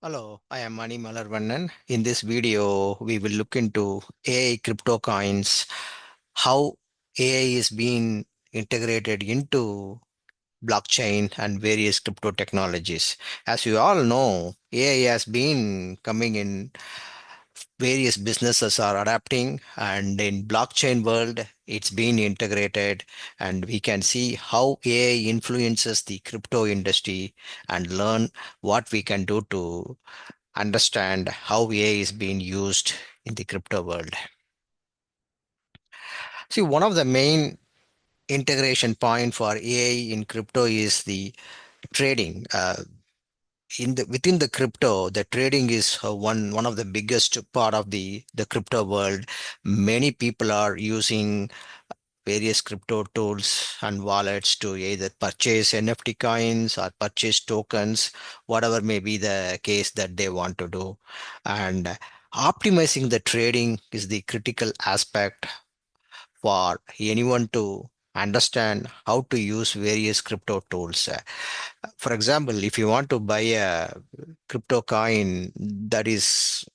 Hello, I am Mani Malarvannan. In this video, we will look into AI crypto coins, how AI is being integrated into blockchain and various crypto technologies. As you all know, AI has been coming in, various businesses are adapting, and in blockchain world, it's been integrated, and we can see how AI influences the crypto industry and learn what we can do to understand how AI is being used in the crypto world. See, one of the main integration point for AI in crypto is the trading. In the within the crypto, the trading is one of the biggest part of the crypto world. Many people are using various crypto tools and wallets to either purchase NFT coins or purchase tokens, whatever may be the case that they want to do. And optimizing the trading is the critical aspect for anyone to understand how to use various crypto tools. For example, if you want to buy a crypto coin that is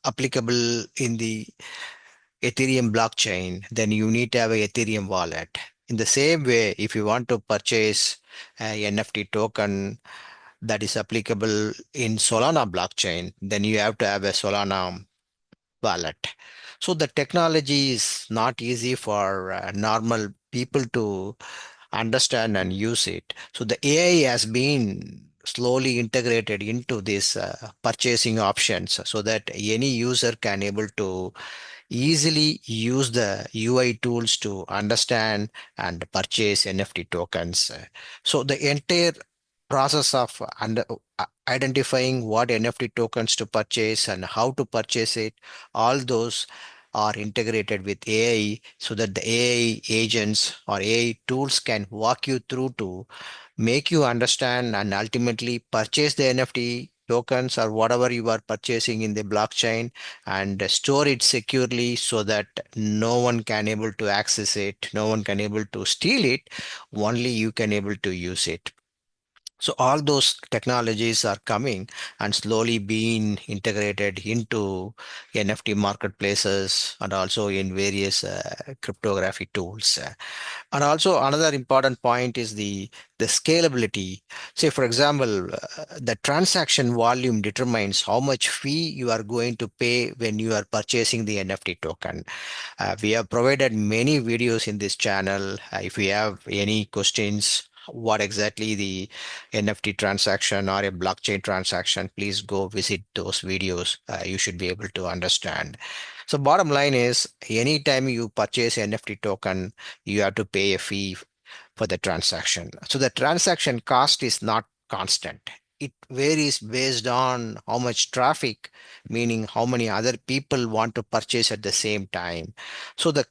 applicable in the Ethereum blockchain, then you need to have a Ethereum wallet. In the same way, if you want to purchase a NFT token that is applicable in Solana blockchain, then you have to have a Solana wallet. So the technology is not easy for normal people to understand and use it. So the AI has been slowly integrated into these purchasing options so that any user can able to easily use the UI tools to understand and purchase NFT tokens. So the entire process of identifying what NFT tokens to purchase and how to purchase it, all those are integrated with AI so that the AI agents or AI tools can walk you through to make you understand and ultimately purchase the NFT tokens or whatever you are purchasing in the blockchain and store it securely so that no one can able to access it, no one can able to steal it, only you can able to use it. So all those technologies are coming and slowly being integrated into NFT marketplaces and also in various cryptography tools. And also another important point is the scalability. Say, for example, the transaction volume determines how much fee you are going to pay when you are purchasing the NFT token. We have provided many videos in this channel. If you have any questions, what exactly the NFT transaction or a blockchain transaction, please go visit those videos. You should be able to understand. So bottom line is, anytime you purchase NFT token, you have to pay a fee for the transaction. So the transaction cost is not constant. It varies based on how much traffic, meaning how many other people want to purchase at the same time. So the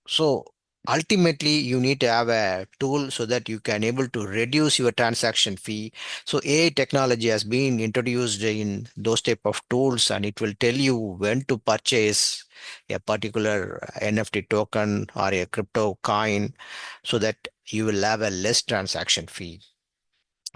so ultimately you need to have a tool so that you can able to reduce your transaction fee. So AI technology has been introduced in those type of tools, and it will tell you when to purchase a particular NFT token or a crypto coin so that you will have a less transaction fee.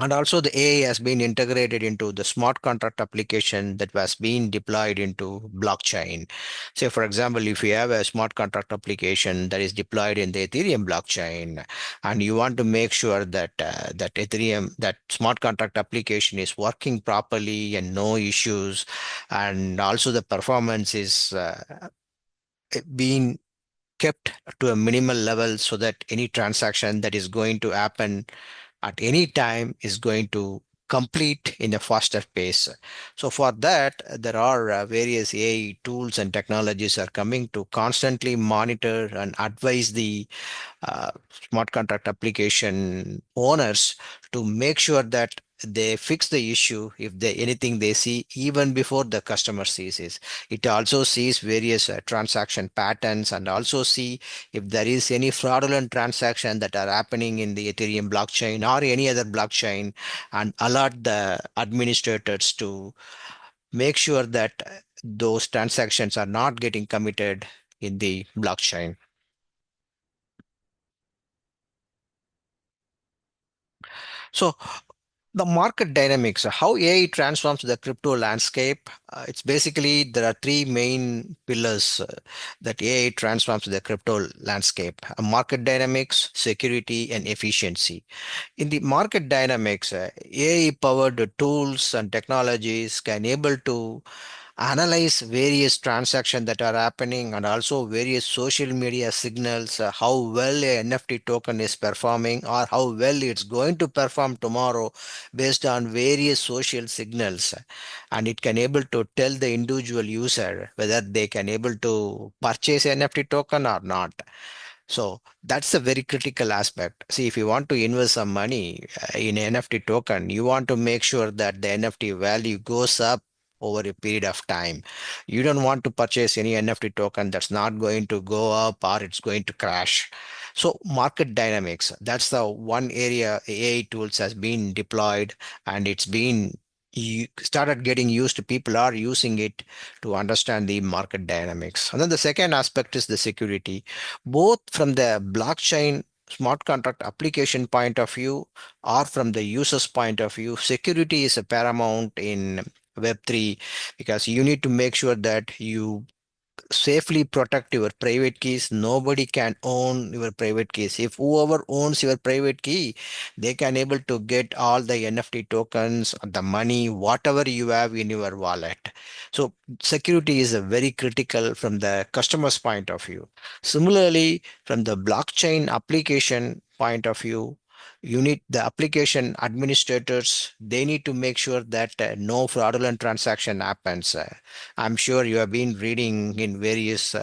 And also the AI has been integrated into the smart contract application that was being deployed into blockchain. Say, for example, if you have a smart contract application that is deployed in the Ethereum blockchain, and you want to make sure that that smart contract application is working properly and no issues, and also the performance is being kept to a minimal level so that any transaction that is going to happen at any time is going to complete in a faster pace. So for that, there are various AI tools and technologies are coming to constantly monitor and advise the smart contract application owners to make sure that they fix the issue if they anything they see even before the customer sees it. It also sees various transaction patterns and also see if there is any fraudulent transaction that are happening in the Ethereum blockchain or any other blockchain, and alert the administrators to make sure that those transactions are not getting committed in the blockchain. So The market dynamics, how AI transforms the crypto landscape. It's basically there are three main pillars that AI transforms the crypto landscape: market dynamics, security, and efficiency. In the market dynamics, AI-powered tools and technologies can able to analyze various transactions that are happening and also various social media signals, how well a NFT token is performing or how well it's going to perform tomorrow based on various social signals. And it can able to tell the individual user whether they can able to purchase NFT token or not. So that's a very critical aspect. See, if you want to invest some money in NFT token, you want to make sure that the NFT value goes up over a period of time. You don't want to purchase any NFT token that's not going to go up or it's going to crash. So market dynamics, that's the one area AI tools has been deployed and it's been started getting used. People are using it to understand the market dynamics. And then the second aspect is the security, both from the blockchain smart contract application point of view or from the user's point of view. Security is a paramount in Web3 because you need to make sure that you safely protect your private keys. Nobody can own your private keys. If whoever owns your private key, they can able to get all the NFT tokens, the money, whatever you have in your wallet. So security is a very critical from the customer's point of view. Similarly, from the blockchain application point of view, you need the application administrators, they need to make sure that no fraudulent transaction happens. I'm sure you have been reading in various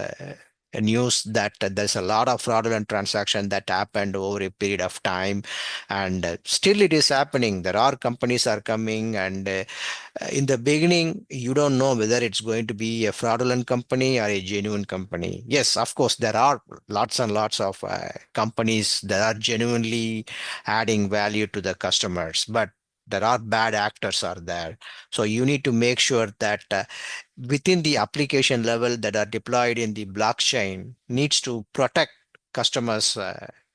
news that there's a lot of fraudulent transaction that happened over a period of time, and still it is happening. There are companies are coming, and in the beginning, you don't know whether it's going to be a fraudulent company or a genuine company. Yes, of course, there are lots and lots of companies that are genuinely adding value to the customers, but there are bad actors are there. So you need to make sure that within the application level that are deployed in the blockchain needs to protect customers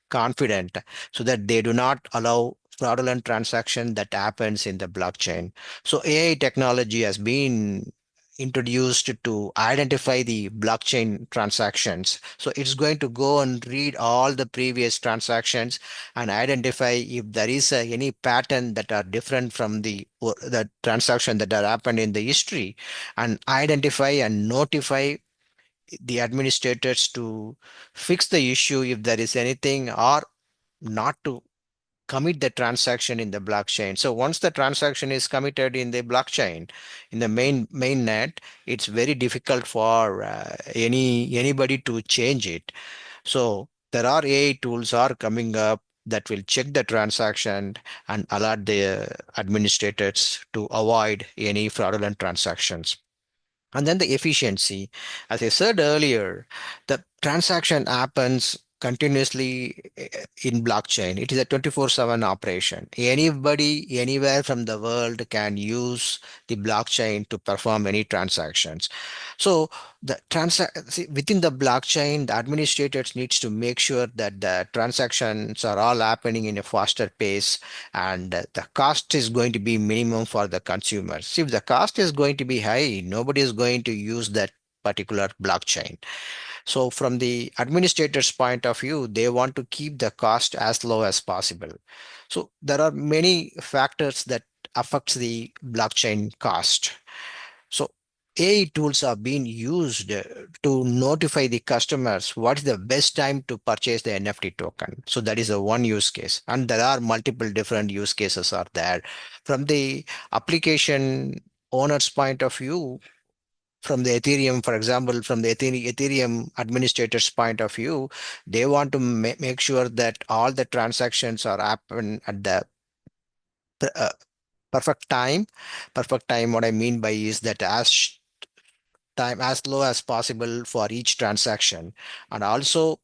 confident so that they do not allow fraudulent transaction that happens in the blockchain. So AI technology has been introduced to identify the blockchain transactions. So it's going to go and read all the previous transactions and identify if there is any pattern that are different from the transaction that are happened in the history, and identify and notify the administrators to fix the issue if there is anything, or not to commit the transaction in the blockchain. So once the transaction is committed in the blockchain, in the main net, it's very difficult for anybody to change it. So there are AI tools are coming up that will check the transaction and alert the administrators to avoid any fraudulent transactions. And then the efficiency. As I said earlier, the transaction happens continuously in blockchain. It is a 24/7 operation. Anybody, anywhere from the world can use the blockchain to perform any transactions. So within the blockchain, the administrators needs to make sure that the transactions are all happening in a faster pace, and the cost is going to be minimum for the consumers. If the cost is going to be high, nobody is going to use that particular blockchain. So from the administrator's point of view, they want to keep the cost as low as possible. So there are many factors that affects the blockchain cost. So AI tools are being used to notify the customers what is the best time to purchase the NFT token. So that is a one use case. And there are multiple different use cases are there. From the application owner's point of view, from the Ethereum, for example, from the Ethereum administrator's point of view, they want to make sure that all the transactions are happen at the uh, perfect time. Perfect time, what I mean by is that time as low as possible for each transaction. And also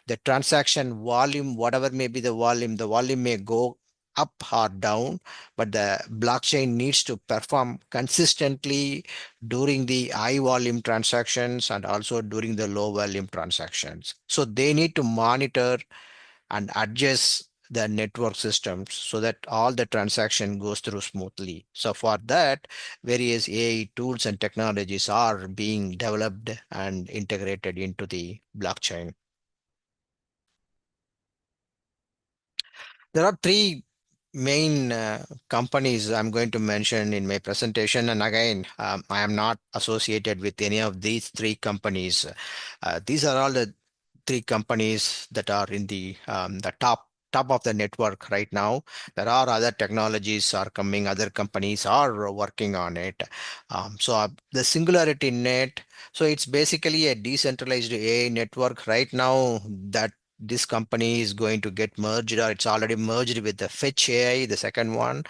the transaction volume, whatever may be the volume may go up or down, but the blockchain needs to perform consistently during the high volume transactions and also during the low volume transactions. So they need to monitor and adjust the network systems so that all the transaction goes through smoothly. So for that, various AI tools and technologies are being developed and integrated into the blockchain. There are three main companies I'm going to mention in my presentation. And again, I am not associated with any of these three companies. These are all the three companies that are in the top of the network right now. There are other technologies are coming, other companies are working on it. The Singularity Net, so it's basically a decentralized AI network right now that this company is going to get merged, or it's already merged with the Fetch AI, the second one.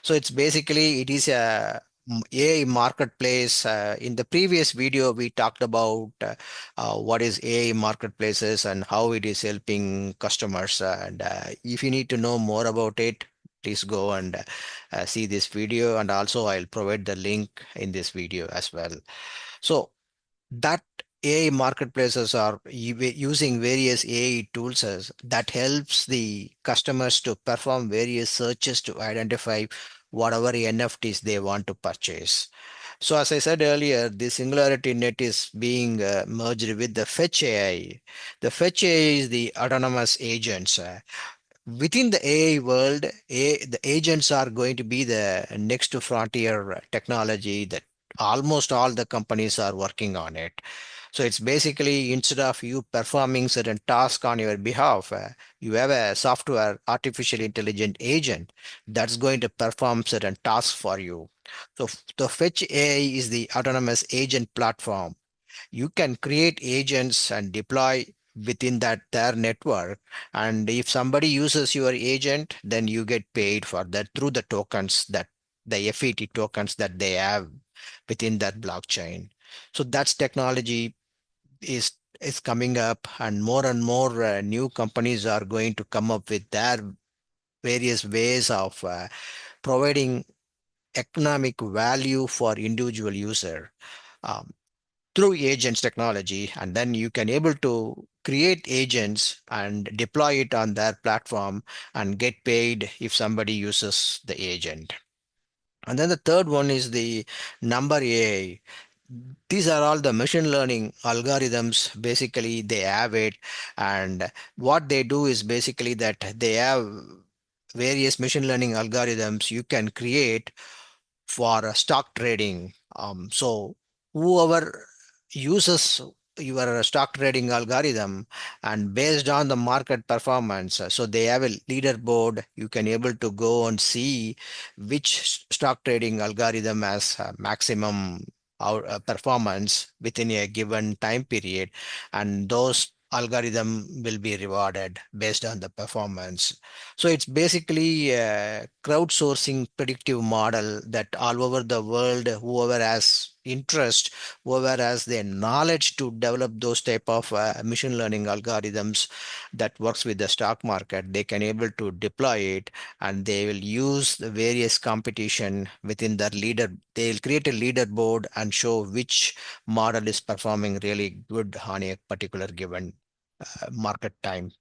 So it's basically it is a AI marketplace. In the previous video, we talked about what is AI marketplaces and how it is helping customers. And if you need to know more about it, please go and see this video. And also, I'll provide the link in this video as well. So that AI marketplaces are using various AI tools that helps the customers to perform various searches to identify whatever NFTs they want to purchase. So as I said earlier, the Singularity Net is being merged with the Fetch AI. The Fetch AI is the autonomous agents. Within the AI world, the agents are going to be the next frontier technology that almost all the companies are working on it. So it's basically instead of you performing certain tasks on your behalf, you have a software artificial intelligent agent that's going to perform certain tasks for you. So the Fetch AI is the autonomous agent platform. You can create agents and deploy within that their network, and if somebody uses your agent, then you get paid for that through the tokens, that the FET tokens that they have within that blockchain. So that's technology is coming up, and more new companies are going to come up with their various ways of providing economic value for individual user. Um, Through agents technology, and then you can able to create agents and deploy it on their platform and get paid if somebody uses the agent. And then the third one is the number AI. These are all the machine learning algorithms. Basically, they have it, and what they do is basically that they have various machine learning algorithms you can create for stock trading. So whoever uses your stock trading algorithm, and based on the market performance, so they have a leaderboard. You can able to go and see which stock trading algorithm has maximum performance within a given time period, and those algorithm will be rewarded based on the performance. So it's basically a crowdsourcing predictive model that all over the world, whoever has interest, whoever has the knowledge to develop those type of machine learning algorithms that works with the stock market, they can able to deploy it, and they will use the various competition within their leader. They'll create a leaderboard and show which model is performing really good on a particular given market time.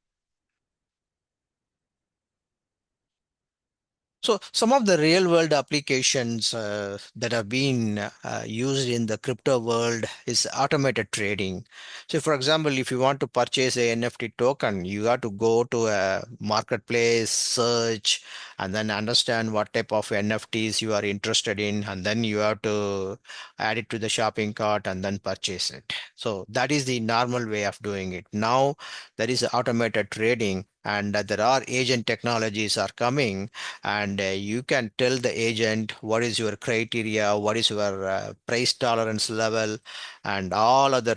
So some of the real world applications that have been used in the crypto world is automated trading. So for example, if you want to purchase a NFT token, you have to go to a marketplace, search, and then understand what type of NFTs you are interested in, and then you have to add it to the shopping cart and then purchase it. So that is the normal way of doing it. Now there is automated trading, and there are agent technologies are coming, and you can tell the agent what is your criteria, what is your price tolerance level, and all other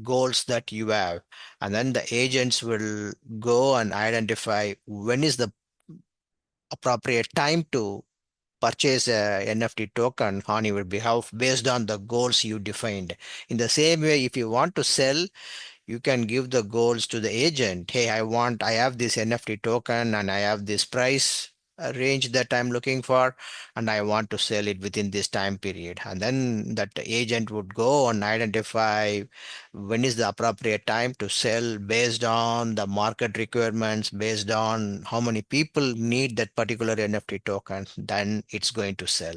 goals that you have. And then the agents will go and identify when is the appropriate time to purchase a NFT token on your behalf based on the goals you defined. In the same way, if you want to sell, you can give the goals to the agent. Hey, I have this NFT token and I have this price. range that I'm looking for, and I want to sell it within this time period. And then that agent would go and identify when is the appropriate time to sell based on the market requirements, based on how many people need that particular NFT token, then it's going to sell.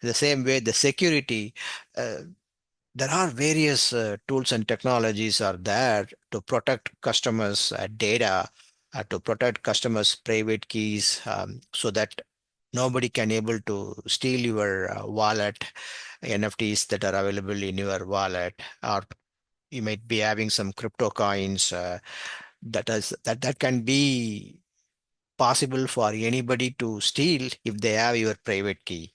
The same way, the security, uh, there are various tools and technologies are there to protect customers' data, to protect customers' private keys, so that nobody can able to steal your wallet, NFTs that are available in your wallet, or you might be having some crypto coins that can be possible for anybody to steal if they have your private key.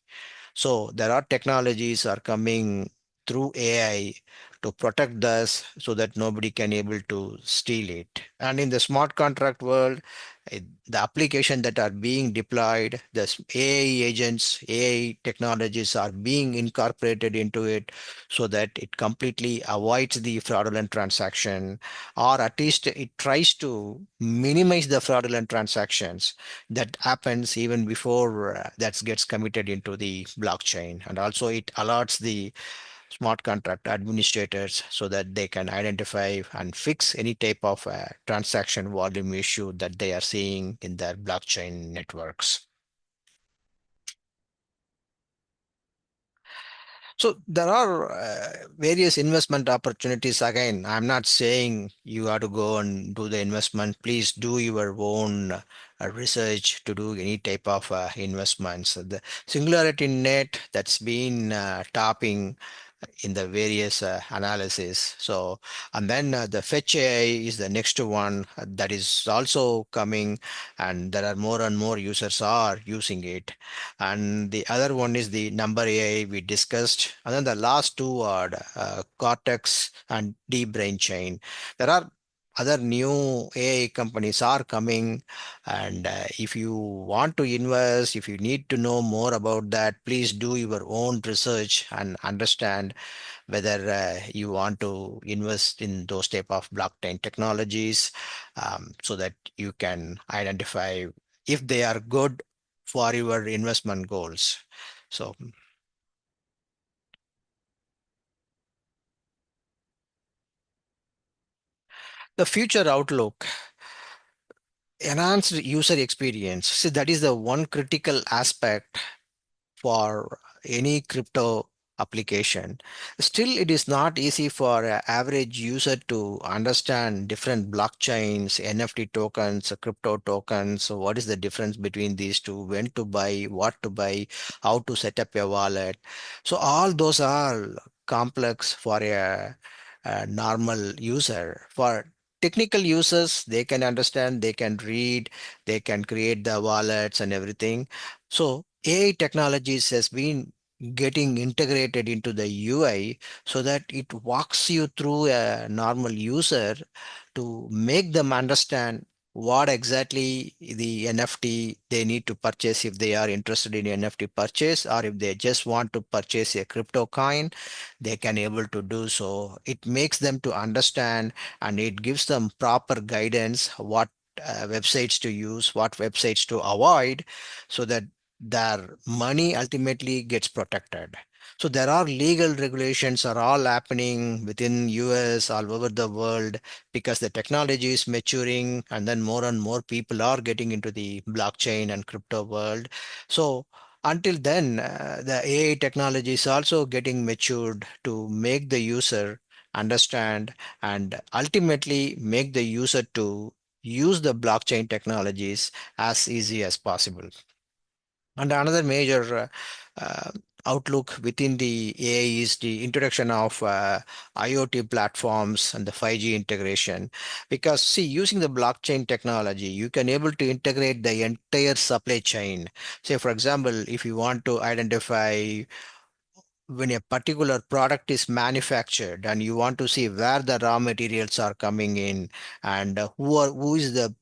So there are technologies are coming through AI to protect us so that nobody can able to steal it. And in the smart contract world, the application that are being deployed, the AI agents, AI technologies are being incorporated into it so that it completely avoids the fraudulent transaction, or at least it tries to minimize the fraudulent transactions that happens even before that gets committed into the blockchain. And also it alerts the smart contract administrators so that they can identify and fix any type of transaction volume issue that they are seeing in their blockchain networks. So there are various investment opportunities. Again, I'm not saying you have to go and do the investment. Please do your own research to do any type of investments. The Singularity Net that's been topping in the various analysis. So, and then the Fetch AI is the next one that is also coming, and there are more and more users are using it. And the other one is the Number AI we discussed. And then the last two are Cortex and Deep Brain Chain. There are other new AI companies are coming, and if you want to invest, if you need to know more about that, please do your own research and understand whether you want to invest in those type of blockchain technologies, so that you can identify if they are good for your investment goals. So the future outlook, enhanced user experience. See, that is the one critical aspect for any crypto application. Still, it is not easy for an average user to understand different blockchains, NFT tokens, crypto tokens. So what is the difference between these two? When to buy, what to buy, how to set up a wallet. So all those are complex for a normal user. For technical users, they can understand, they can read, they can create the wallets and everything. So AI technologies has been getting integrated into the UI so that it walks you through a normal user to make them understand what exactly the NFT they need to purchase if they are interested in NFT purchase, or if they just want to purchase a crypto coin, they can able to do so. It makes them to understand, and it gives them proper guidance what websites to use, what websites to avoid, so that their money ultimately gets protected. So there are legal regulations are all happening within US, all over the world, because the technology is maturing, and then more and more people are getting into the blockchain and crypto world. So until then, the AI technology is also getting matured to make the user understand, and ultimately make the user to use the blockchain technologies as easy as possible. And another major uh, outlook within the AI is the introduction of IoT platforms and the 5G integration. Because see, using the blockchain technology, you can able to integrate the entire supply chain. Say, for example, if you want to identify when a particular product is manufactured and you want to see where the raw materials are coming in, and who is the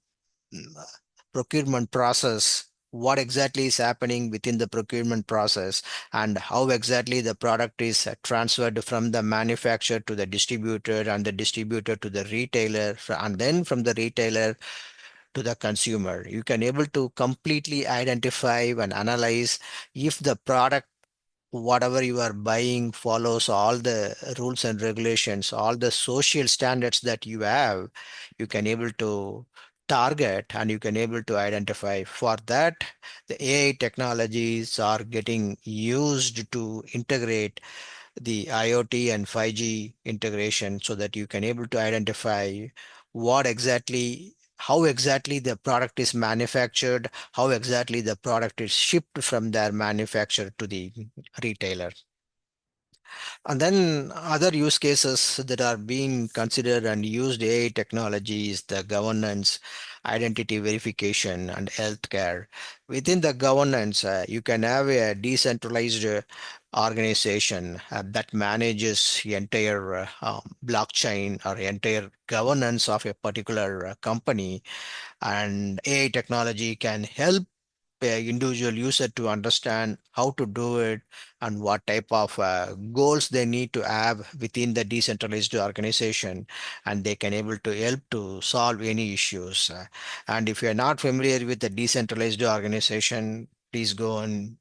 procurement process, what exactly is happening within the procurement process, and how exactly the product is transferred from the manufacturer to the distributor, and the distributor to the retailer, and then from the retailer to the consumer. You can able to completely identify and analyze if the product whatever you are buying follows all the rules and regulations, all the social standards that you have. You can able to target and you can able to identify. For that, the AI technologies are getting used to integrate the IoT and 5G integration so that you can able to identify what exactly how exactly the product is manufactured, how exactly the product is shipped from their manufacturer to the retailer. And then other use cases that are being considered and used AI technologies, the governance, identity verification, and healthcare. Within the governance, you can have a decentralized organization that manages the entire blockchain or entire governance of a particular company, and AI technology can help individual user to understand how to do it and what type of goals they need to have within the decentralized organization, and they can able to help to solve any issues. And if you are not familiar with the decentralized organization, please go and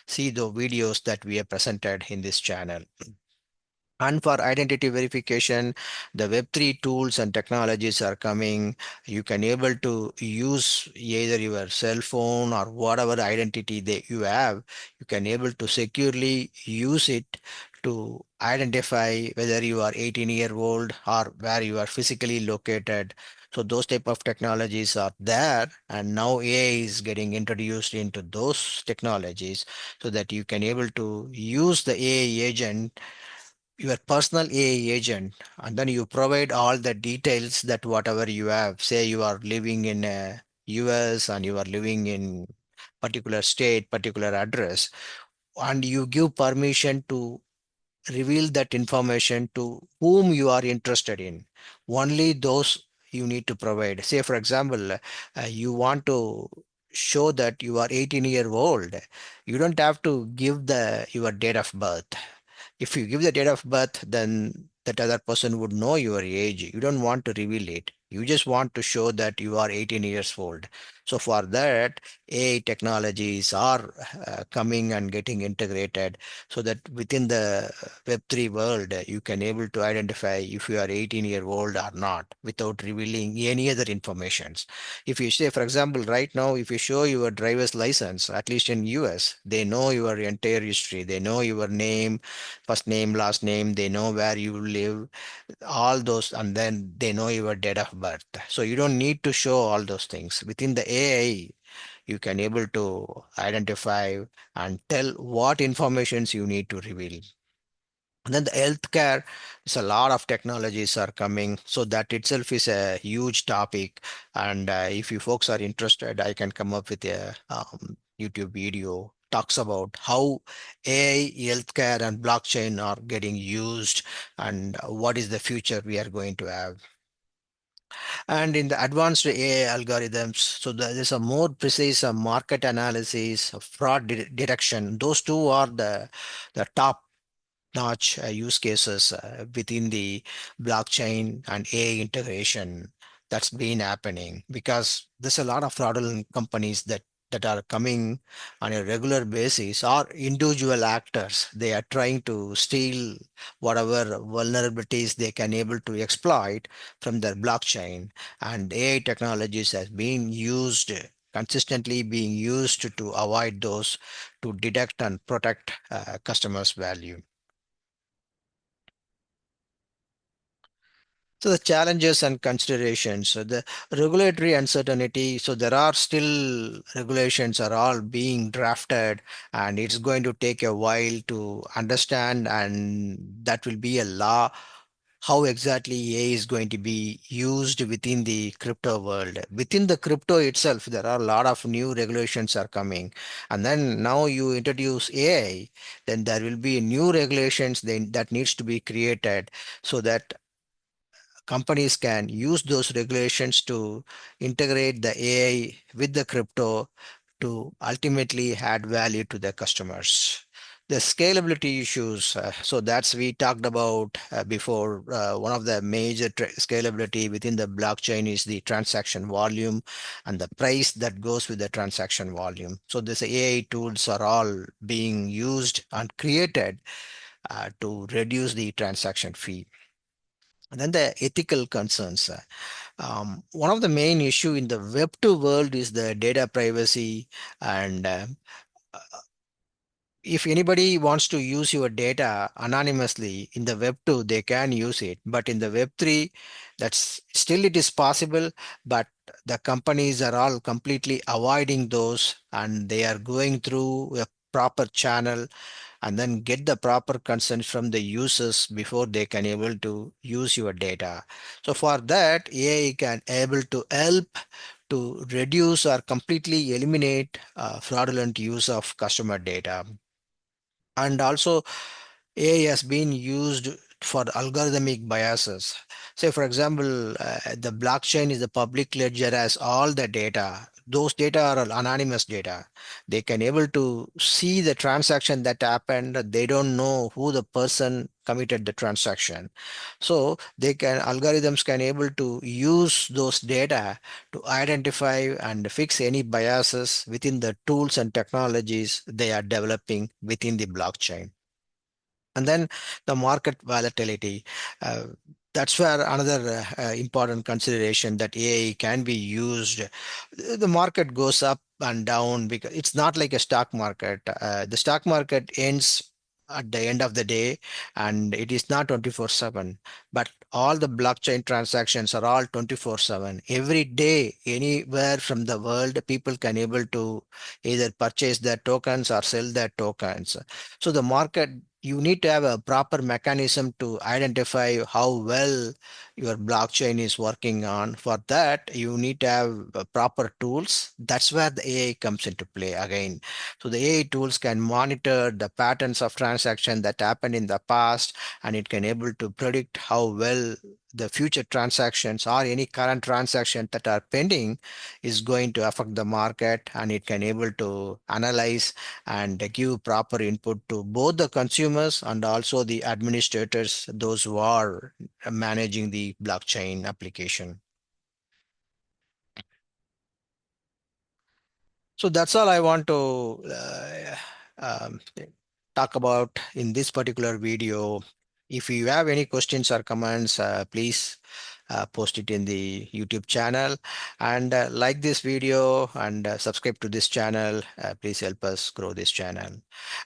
see the videos that we have presented in this channel. And for identity verification, the Web3 tools and technologies are coming. You can able to use either your cell phone or whatever identity that you have. You can able to securely use it to identify whether you are 18-year-old or where you are physically located. So those type of technologies are there, and now AI is getting introduced into those technologies so that you can able to use the AI agent, your personal AI agent, and then you provide all the details that whatever you have. Say you are living in US and you are living in particular state, particular address, and you give permission to reveal that information to whom you are interested in. Only those you need to provide. Say, for example, you want to show that you are 18-year-old. You don't have to give the your date of birth. If you give the date of birth, then that other person would know your age. You don't want to reveal it. You just want to show that you are 18 years old. So for that, AI technologies are coming and getting integrated so that within the Web3 world, you can able to identify if you are 18-year-old or not without revealing any other informations. If you say, for example, right now, if you show your driver's license, at least in US, they know your entire history. They know your name, first name, last name, they know where you live, all those, and then they know your date of birth. So you don't need to show all those things. Within the AI, you can able to identify and tell what informations you need to reveal. And then the healthcare, is a lot of technologies are coming. So that itself is a huge topic. And if you folks are interested, I can come up with a YouTube video talks about how AI, healthcare, and blockchain are getting used and what is the future we are going to have. And in the advanced AI algorithms, so there's a more precise market analysis, fraud detection. Those two are the top notch use cases within the blockchain and AI integration that's been happening, because there's a lot of fraudulent companies that are coming on a regular basis, or individual actors. They are trying to steal whatever vulnerabilities they can able to exploit from their blockchain, and AI technologies has been used consistently being used to avoid those, to detect and protect customers value. So the challenges and considerations, so the regulatory uncertainty. So there are still regulations are all being drafted, and it's going to take a while to understand, and that will be a law. How exactly AI is going to be used within the crypto world. Within the crypto itself, there are a lot of new regulations are coming. And then now you introduce AI, then there will be new regulations then that needs to be created so that companies can use those regulations to integrate the AI with the crypto to ultimately add value to their customers. The scalability issues. So that's we talked about before. One of the major scalability within the blockchain is the transaction volume and the price that goes with the transaction volume. So this AI tools are all being used and created to reduce the transaction fee. And then the ethical concerns. One of the main issue in the Web2 world is the data privacy and if anybody wants to use your data anonymously in the web 2 they can use it, but in the web 3 that's still it is possible, but the companies are all completely avoiding those and they are going through a proper channel and then get the proper consent from the users before they can able to use your data. So for that AI can able to help to reduce or completely eliminate fraudulent use of customer data. And also AI has been used for algorithmic biases. Say, for example, the blockchain is the public ledger has all the data. Those data are all anonymous data. They can able to see the transaction that happened. They don't know who the person committed the transaction. So they can algorithms can able to use those data to identify and fix any biases within the tools and technologies they are developing within the blockchain. And then the market volatility. Uh, that's where another important consideration that AI can be used. The market goes up and down because it's not like a stock market. The stock market ends at the end of the day and it is not 24/7, but all the blockchain transactions are all 24/7 every day anywhere from the world people can able to either purchase their tokens or sell their tokens. So the market, you need to have a proper mechanism to identify how well your blockchain is working on. For that, you need to have proper tools. That's where the AI comes into play again. So the AI tools can monitor the patterns of transaction that happened in the past, and it can able to predict how well the future transactions or any current transaction that are pending is going to affect the market, and it can able to analyze and give proper input to both the consumers and also the administrators, those who are managing the blockchain application. So that's all I want to talk about in this particular video. If you have any questions or comments, please post it in the YouTube channel and like this video and subscribe to this channel. Please help us grow this channel.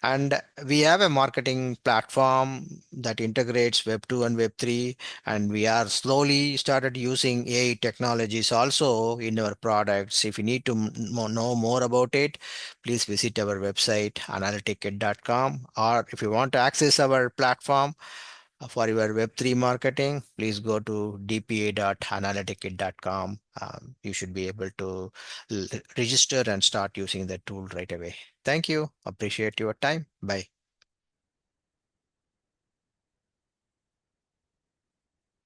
And we have a marketing platform that integrates Web 2 and Web 3, and we are slowly started using AI technologies also in our products. If you need to know more about it, please visit our website analytickit.com, or if you want to access our platform for your Web3 marketing, please go to dpa.analytickit.com. You should be able to register and start using the tool right away. Thank you. Appreciate your time. Bye.